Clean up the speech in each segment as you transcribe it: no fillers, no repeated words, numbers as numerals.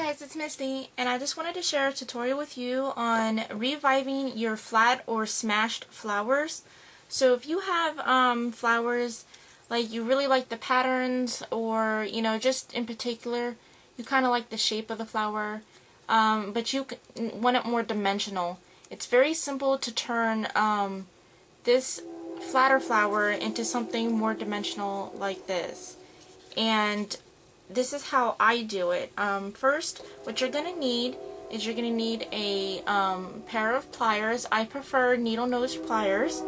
guys, it's Misty, and I just wanted to share a tutorial with you on reviving your flat or smashed flowers. So if you have flowers, like you really like the patterns, or just in particular you kind of like the shape of the flower, but you want it more dimensional, it's very simple to turn this flatter flower into something more dimensional like this. And this is how I do it. First, what you're going to need is you're going to need a pair of pliers. I prefer needle nose pliers.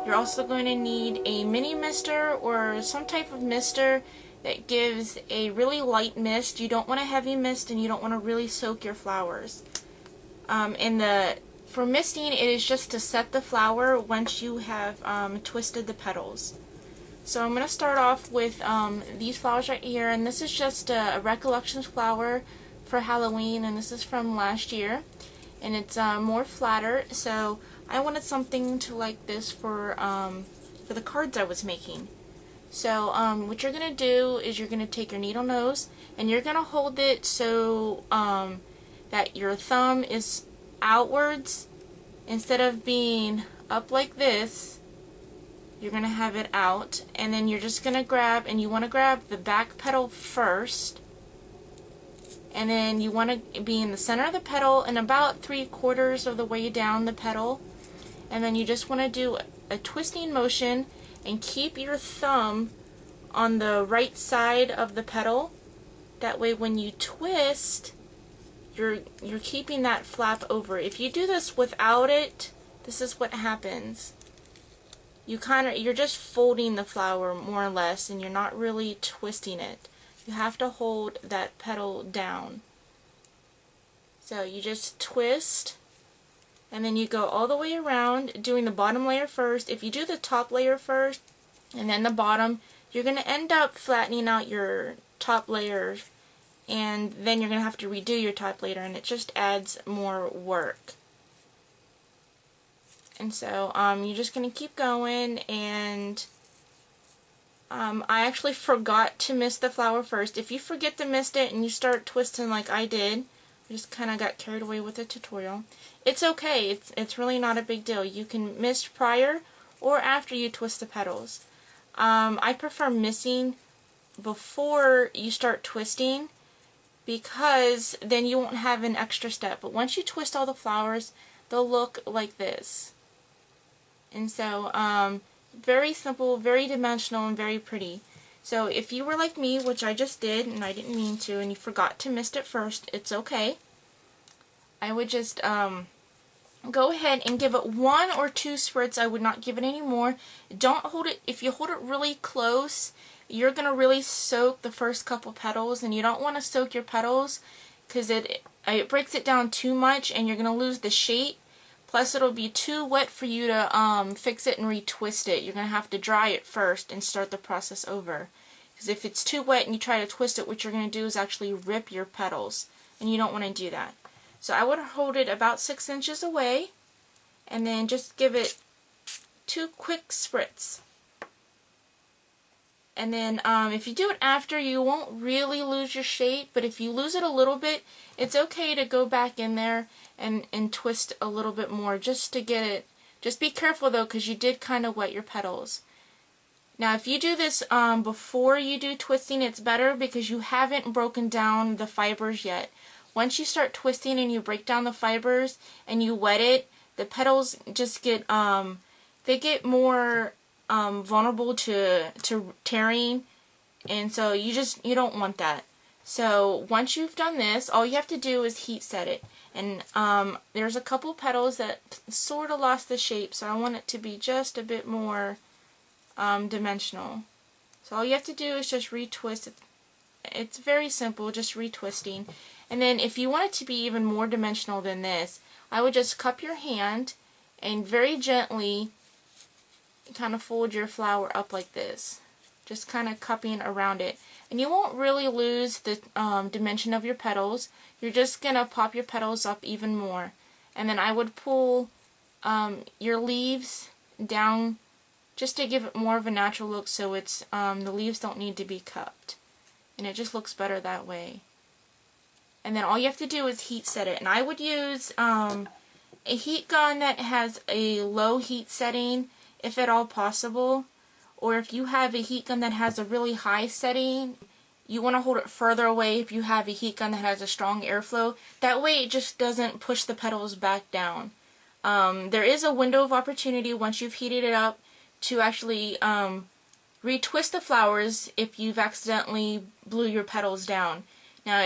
You're also going to need a mini mister or some type of mister that gives a really light mist. You don't want a heavy mist, and you don't want to really soak your flowers. For misting, it is just to set the flower once you have twisted the petals. So I'm going to start off with these flowers right here, and this is just a Recollections flower for Halloween, and this is from last year, and it's more flatter, so I wanted something to like this for the cards I was making. So what you're going to do is you're going to take your needle nose, and you're going to hold it so that your thumb is outwards instead of being up like this. You're going to have it out, and then you're just going to grab, and you want to grab the back petal first, and then you want to be in the center of the petal and about 3/4 of the way down the petal, and then you just want to do a twisting motion and keep your thumb on the right side of the petal. That way when you twist, you're keeping that flap over. If you do this without it, this is what happens. You're just folding the flower more or less, and you're not really twisting it. You have to hold that petal down. So you just twist, and then you go all the way around doing the bottom layer first. If you do the top layer first and then the bottom, you're going to end up flattening out your top layer, and then you're going to have to redo your top layer, and it just adds more work. And so you're just going to keep going, and I actually forgot to mist the flower first. If you forget to mist it and you start twisting like I did, I just kind of got carried away with the tutorial, it's okay. It's really not a big deal. You can mist prior or after you twist the petals. I prefer misting before you start twisting, because then you won't have an extra step. But once you twist all the flowers, they'll look like this. And so, very simple, very dimensional, and very pretty. So if you were like me, which I just did, and I didn't mean to, and you forgot to mist it first, it's okay. I would just go ahead and give it 1 or 2 spritz. I would not give it any more. Don't hold it. If you hold it really close, you're going to really soak the first couple petals, and you don't want to soak your petals because it breaks it down too much, and you're going to lose the shape. Plus, it'll be too wet for you to fix it and retwist it. You're going to have to dry it first and start the process over. Because if it's too wet and you try to twist it, what you're going to do is actually rip your petals. And you don't want to do that. So I would hold it about 6 inches away, and then just give it 2 quick spritz. And then if you do it after, you won't really lose your shape, but if you lose it a little bit, it's okay to go back in there and twist a little bit more just to get it. Just be careful though, because you did kind of wet your petals. Now if you do this before you do twisting, it's better because you haven't broken down the fibers yet. Once you start twisting and you break down the fibers and you wet it, the petals just get they get more vulnerable to tearing, and so you don't want that. So once you've done this, all you have to do is heat set it. And there's a couple petals that sort of lost the shape, so I want it to be just a bit more dimensional. So all you have to do is just retwist it. It's very simple, just retwisting. And then if you want it to be even more dimensional than this, I would just cup your hand and very gently kind of fold your flower up like this. Just kind of cupping around it. And you won't really lose the dimension of your petals. You're just going to pop your petals up even more. And then I would pull your leaves down just to give it more of a natural look, so it's the leaves don't need to be cupped. And it just looks better that way. and then all you have to do is heat set it. And I would use a heat gun that has a low heat setting, if at all possible. Or if you have a heat gun that has a really high setting, you want to hold it further away if you have a heat gun that has a strong airflow. That way it just doesn't push the petals back down. There is a window of opportunity once you've heated it up to actually retwist the flowers if you've accidentally blew your petals down. Now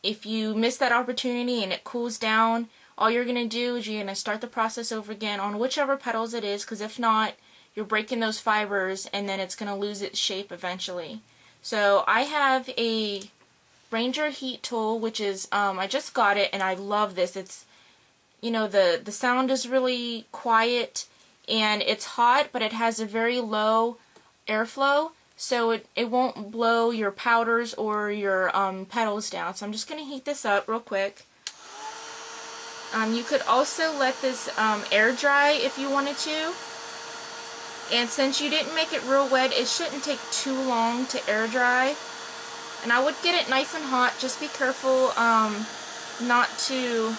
if you miss that opportunity and it cools down, all you're going to do is you're going to start the process over again on whichever petals it is, because if not, you're breaking those fibers and then it's going to lose its shape eventually. So I have a Ranger heat tool, which is, I just got it and I love this. It's, you know, the sound is really quiet and it's hot, but it has a very low airflow, so it won't blow your powders or your petals down. So I'm just going to heat this up real quick. You could also let this air dry if you wanted to. And since you didn't make it real wet, it shouldn't take too long to air dry. And I would get it nice and hot. Just be careful not to...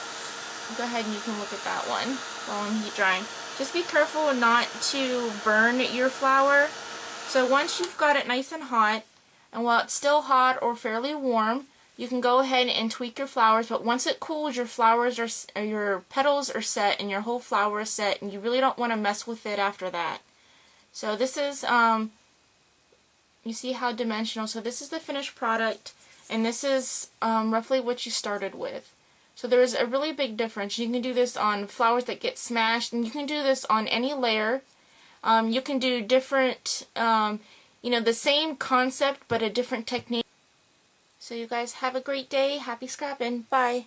Go ahead and you can look at that one while I'm heat drying. Just be careful not to burn your flower. So once you've got it nice and hot, and while it's still hot or fairly warm, you can go ahead and tweak your flowers. But once it cools, your flowers are, your petals are set and your whole flower is set, and you really don't want to mess with it after that. So this is, you see how dimensional, so this is the finished product, and this is roughly what you started with. So there is a really big difference. You can do this on flowers that get smashed, and you can do this on any layer. You can do different, you know, the same concept, but a different technique. So you guys have a great day. Happy scrapping. Bye.